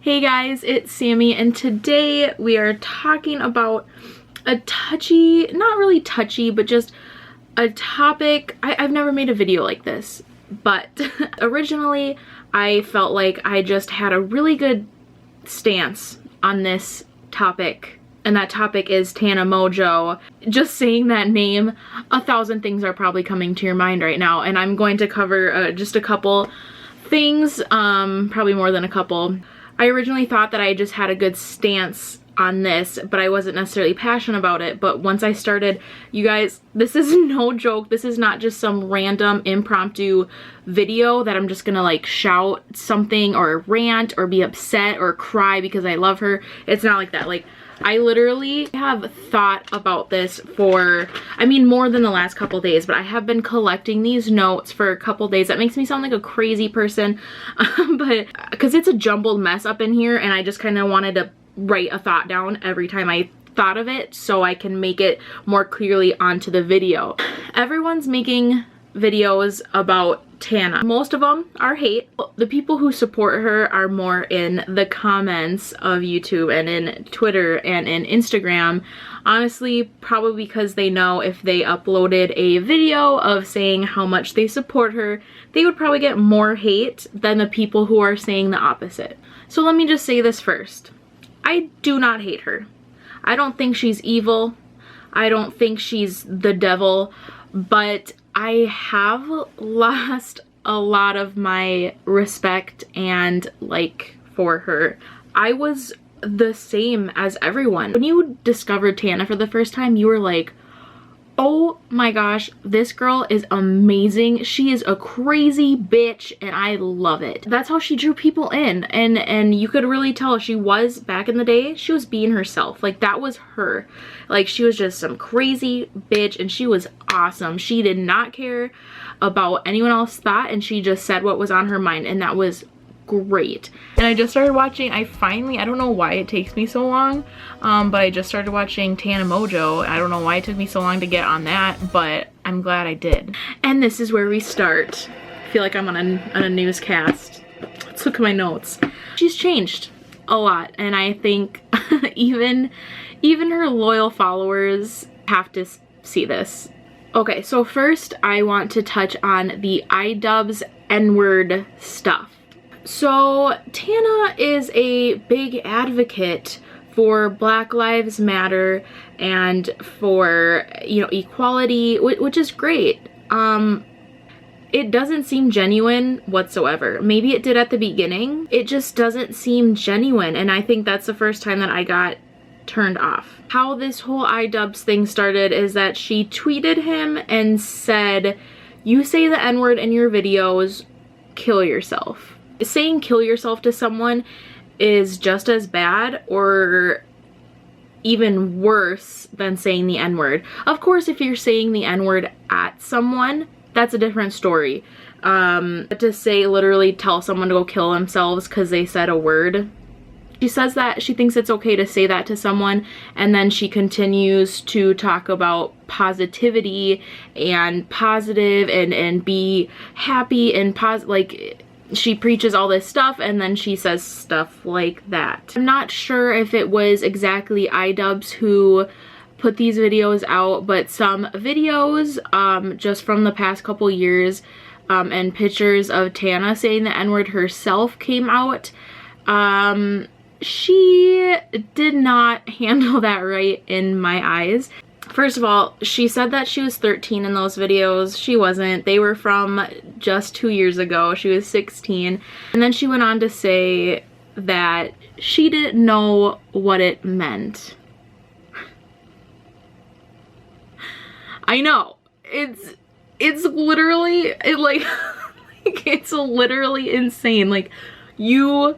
Hey guys, it's Sammy, and today we are talking about a touchy, not really touchy, but just a topic. I've never made a video like this, but originally I felt like I just had a really good stance on this topic, and that topic is Tana Mongeau. Just saying that name, 1,000 things are probably coming to your mind right now, and I'm going to cover just a couple things, probably more than a couple. I originally thought that I just had a good stance on this, but I wasn't necessarily passionate about it. But once I started, you guys, this is no joke. This is not just some random impromptu video that I'm just gonna like shout something or rant or be upset or cry because I love her. It's not like that. Like, I literally have thought about this for, I mean, more than the last couple days, but I have been collecting these notes for a couple days. That makes me sound like a crazy person, but because it's a jumbled mess up in here, and I just kind of wanted to write a thought down every time I thought of it so I can make it more clearly onto the video. Everyone's making videos about Tana. Most of them are hate. The people who support her are more in the comments of YouTube and in Twitter and in Instagram. Honestly, probably because they know if they uploaded a video of saying how much they support her, they would probably get more hate than the people who are saying the opposite. So let me just say this first. I do not hate her. I don't think she's evil. I don't think she's the devil, but I have lost a lot of my respect and like for her. I was the same as everyone. When you discovered Tana for the first time, you were like, oh my gosh, this girl is amazing. She is a crazy bitch and I love it. That's how she drew people in, and you could really tell she was, back in the day, she was being herself. Like, that was her. Like, she was just some crazy bitch and she was awesome. She did not care about anyone else thought, and she just said what was on her mind, and that was great. And I just started watching, I don't know why it takes me so long, but I just started watching Tana Mongeau. I don't know why it took me so long to get on that, but I'm glad I did. And this is where we start. I feel like I'm on a newscast. Let's look at my notes. She's changed a lot, and I think even her loyal followers have to see this. Okay, so first I want to touch on the Idubbz N-word stuff. So Tana is a big advocate for Black Lives Matter and for, you know, equality, which is great. It doesn't seem genuine whatsoever. Maybe it did at the beginning. It just doesn't seem genuine, and I think that's the first time that I got turned off. How this whole Idubbz thing started is that she tweeted him and said, "You say the N-word in your videos, kill yourself." Saying kill yourself to someone is just as bad or even worse than saying the N-word. Of course, if you're saying the N-word at someone, that's a different story. But to say, literally tell someone to go kill themselves because they said a word. She says that she thinks it's okay to say that to someone, and then she continues to talk about positivity and positive and be happy and like, she preaches all this stuff, and then she says stuff like that. I'm not sure if it was exactly Idubbz who put these videos out, but some videos just from the past couple years and pictures of Tana saying the N-word herself came out. She did not handle that right in my eyes. First of all, she said that she was 13 in those videos. She wasn't. They were from just 2 years ago. She was 16. And then she went on to say that she didn't know what it meant. I know. It's literally, it's literally insane. Like, you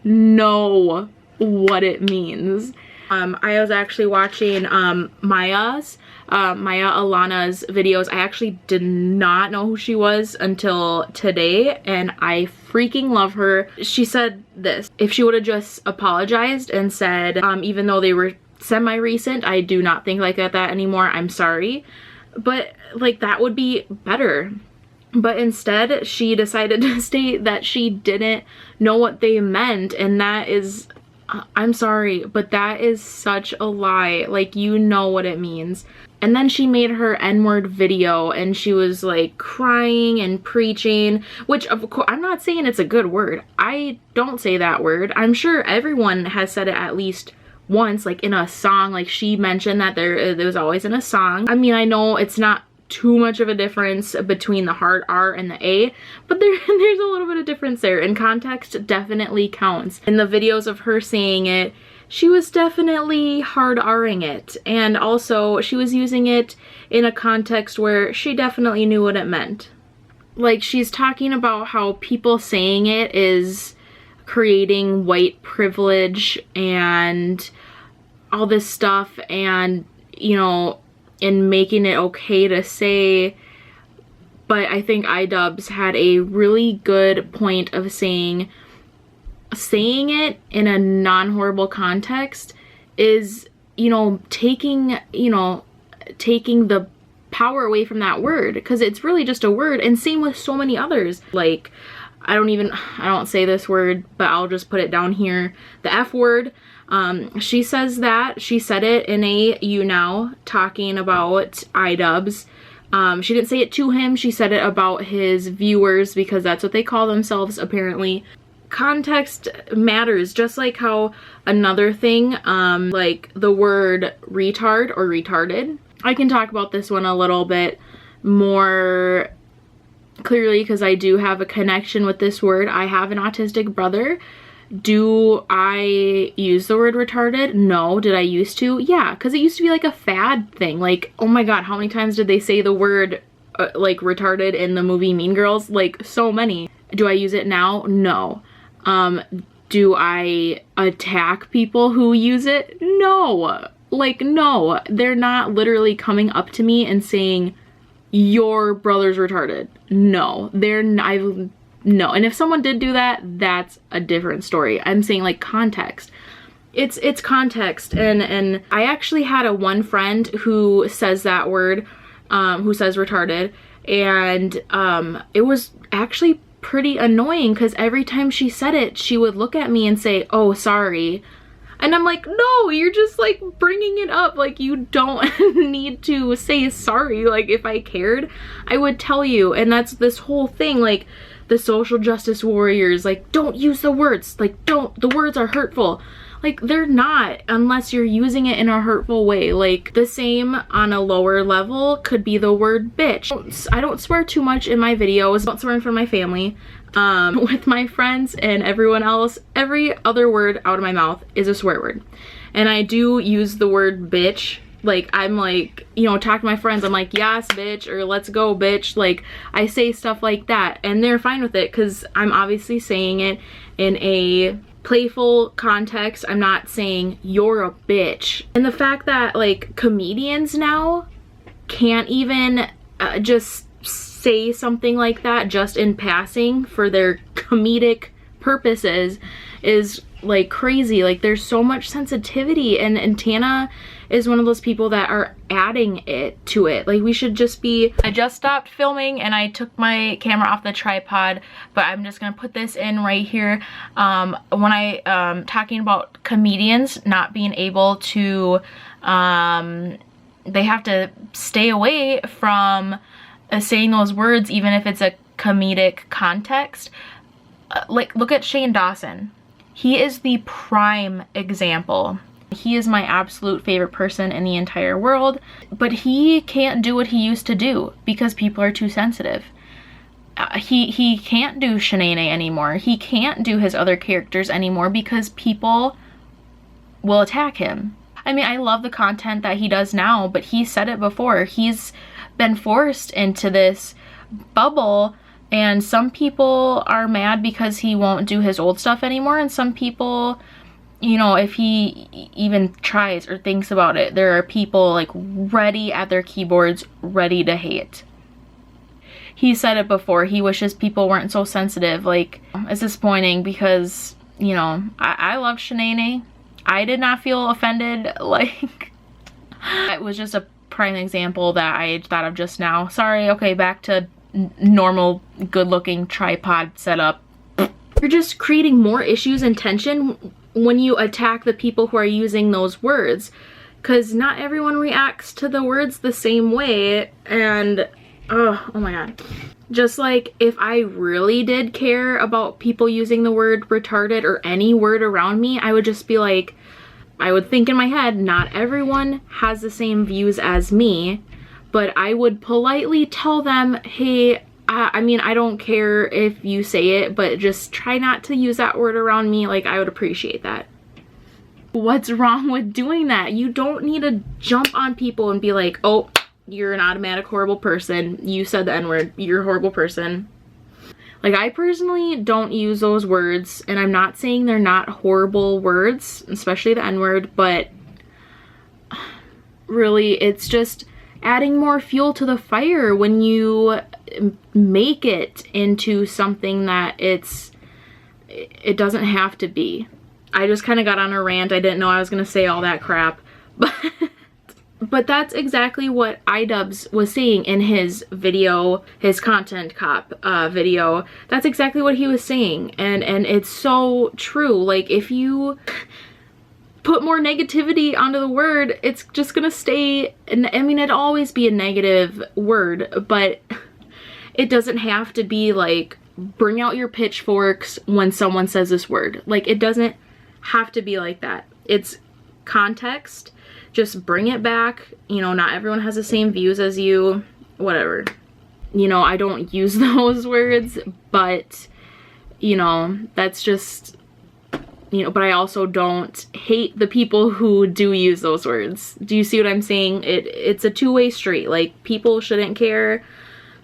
know what it means. I was actually watching Myahs, Maya Alana's videos. I actually did not know who she was until today, and I freaking love her. She said this: if she would have just apologized and said, even though they were semi-recent, I do not think like that anymore, I'm sorry. But like, that would be better. But instead, she decided to state that she didn't know what they meant, and that is, I'm sorry, but that is such a lie. Like, you know what it means. And then she made her N-word video, and she was like crying and preaching, which of course, I'm not saying it's a good word. I don't say that word. I'm sure everyone has said it at least once, like in a song. Like, she mentioned that there was always in a song. I mean, I know it's not too much of a difference between the hard R and the A, but there's a little bit of difference there, and context definitely counts. In the videos of her saying it, she was definitely hard R-ing it, and also she was using it in a context where she definitely knew what it meant. Like, she's talking about how people saying it is creating white privilege and all this stuff, and, you know, and making it okay to say. But I think Idubbz had a really good point of saying it in a non-horrible context is, you know, taking the power away from that word, because it's really just a word. And same with so many others. Like, I don't say this word, but I'll just put it down here, the F word. She says that, she said it in a You Now talking about Idubbz. She didn't say it to him, she said it about his viewers, because that's what they call themselves apparently. Context matters, just like how another thing, like the word retard or retarded. I can talk about this one a little bit more clearly because I do have a connection with this word. I have an autistic brother. Do I use the word retarded? No. Did I used to? Yeah, because it used to be like a fad thing. Like, oh my god, how many times did they say the word like retarded in the movie Mean Girls? Like, so many. Do I use it now? No. Do I attack people who use it? No. Like, no. They're not literally coming up to me and saying, your brother's retarded. No. No. And if someone did do that, that's a different story. I'm saying, like, context. It's context. And I actually had one friend who says that word, who says retarded, and it was actually pretty annoying because every time she said it, she would look at me and say, oh, sorry. And I'm like, no, you're just like bringing it up. Like, you don't need to say sorry. Like, if I cared, I would tell you. And that's this whole thing, like the social justice warriors, like, don't use the words. Like, the words are hurtful. Like, they're not, unless you're using it in a hurtful way. Like, the same on a lower level could be the word bitch. I don't swear too much in my videos. I don't swear in front of my family. With my friends and everyone else, every other word out of my mouth is a swear word. And I do use the word bitch. Like, I'm like, you know, talk to my friends, I'm like, yes, bitch, or let's go, bitch. Like, I say stuff like that, and they're fine with it because I'm obviously saying it in a playful context. I'm not saying you're a bitch. And the fact that, like, comedians now can't even just say something like that just in passing for their comedic purposes is like crazy. Like, there's so much sensitivity, and Tana is one of those people that are adding it to it. Like, we should just be... I just stopped filming and I took my camera off the tripod, but I'm just gonna put this in right here. When I talking about comedians not being able to they have to stay away from saying those words even if it's a comedic context. Like, look at Shane Dawson. He is the prime example. He is my absolute favorite person in the entire world, but he can't do what he used to do because people are too sensitive. He can't do Shanae anymore. He can't do his other characters anymore because people will attack him. I mean, I love the content that he does now, but he said it before. He's been forced into this bubble, and some people are mad because he won't do his old stuff anymore, and some people, you know, if he even tries or thinks about it, there are people like ready at their keyboards, ready to hate. He said it before, he wishes people weren't so sensitive. Like, it's disappointing because, you know, I loved Shanae. I did not feel offended. Like, it was just a prime example that I thought of just now. Sorry, okay, back to normal, good-looking tripod setup. You're just creating more issues and tension when you attack the people who are using those words, because not everyone reacts to the words the same way. And oh my god. Just like, if I really did care about people using the word retarded or any word around me, I would just be like, I would think in my head, not everyone has the same views as me, but I would politely tell them, hey, I mean, I don't care if you say it, but just try not to use that word around me. Like, I would appreciate that. What's wrong with doing that? You don't need to jump on people and be like, oh, you're an automatic horrible person. You said the N-word. You're a horrible person. Like, I personally don't use those words, and I'm not saying they're not horrible words, especially the N-word, but really, it's just adding more fuel to the fire when you make it into something that it doesn't have to be. I just kind of got on a rant. I didn't know I was going to say all that crap, but that's exactly what Idubbz was saying in his video, his content cop video. That's exactly what he was saying, and it's so true. Like, if you put more negativity onto the word, it's just gonna stay, and I mean, it'll always be a negative word, but it doesn't have to be like, bring out your pitchforks when someone says this word. Like, it doesn't have to be like that. It's context. Just bring it back. You know, not everyone has the same views as you, whatever. You know, I don't use those words, but, you know, that's just, you know, but I also don't hate the people who do use those words. Do you see what I'm saying? It's a two-way street. Like, people shouldn't care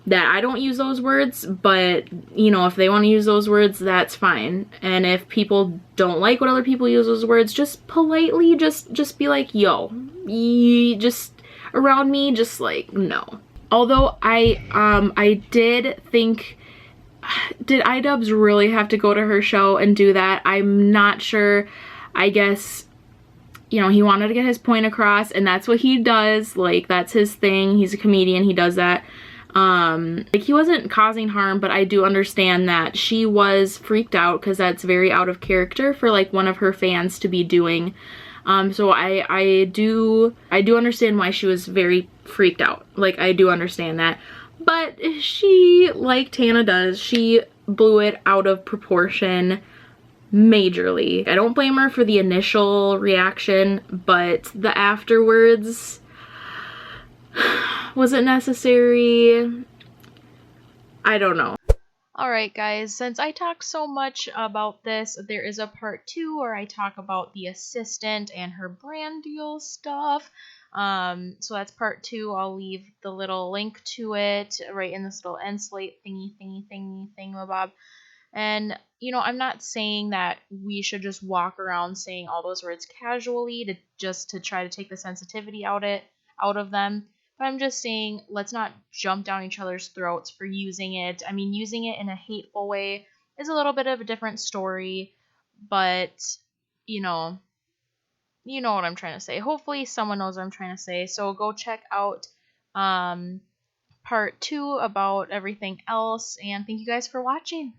that I don't use those words, but, you know, if they want to use those words, that's fine. And if people don't like what other people use those words, just politely just be like, yo, you just around me, just like, no. Although I did think, did Idubbz really have to go to her show and do that? I'm not sure. I guess, you know, he wanted to get his point across, and that's what he does. Like, that's his thing. He's a comedian. He does that. Like, he wasn't causing harm, but I do understand that she was freaked out, because that's very out of character for, like, one of her fans to be doing. So I do understand why she was very freaked out. Like, I do understand that. But she, like Tana does, she blew it out of proportion majorly. I don't blame her for the initial reaction, but the afterwards, was it necessary? I don't know. Alright guys, since I talked so much about this, there is a part 2 where I talk about the assistant and her brand deal stuff. So that's part 2. I'll leave the little link to it right in this little end slate thingamabob. And, you know, I'm not saying that we should just walk around saying all those words casually to try to take the sensitivity out of them. But I'm just saying, let's not jump down each other's throats for using it. I mean, using it in a hateful way is a little bit of a different story, but, you know what I'm trying to say. Hopefully someone knows what I'm trying to say. So go check out part 2 about everything else, and thank you guys for watching.